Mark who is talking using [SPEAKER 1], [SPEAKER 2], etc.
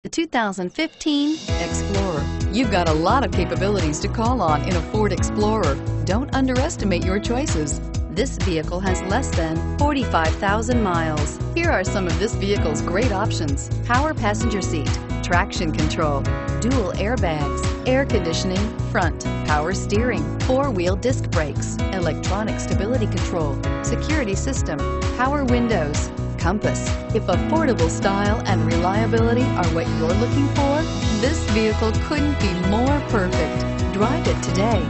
[SPEAKER 1] The 2015 Explorer. You've got a lot of capabilities to call on in a Ford Explorer. Don't underestimate your choices. This vehicle has less than 45,000 miles. Here are some of this vehicle's great options: power passenger seat, traction control, dual airbags, air conditioning, front, power steering, four-wheel disc brakes, electronic stability control, security system, power windows, compass. If affordable style and reliability are what you're looking for, this vehicle couldn't be more perfect. Drive it today.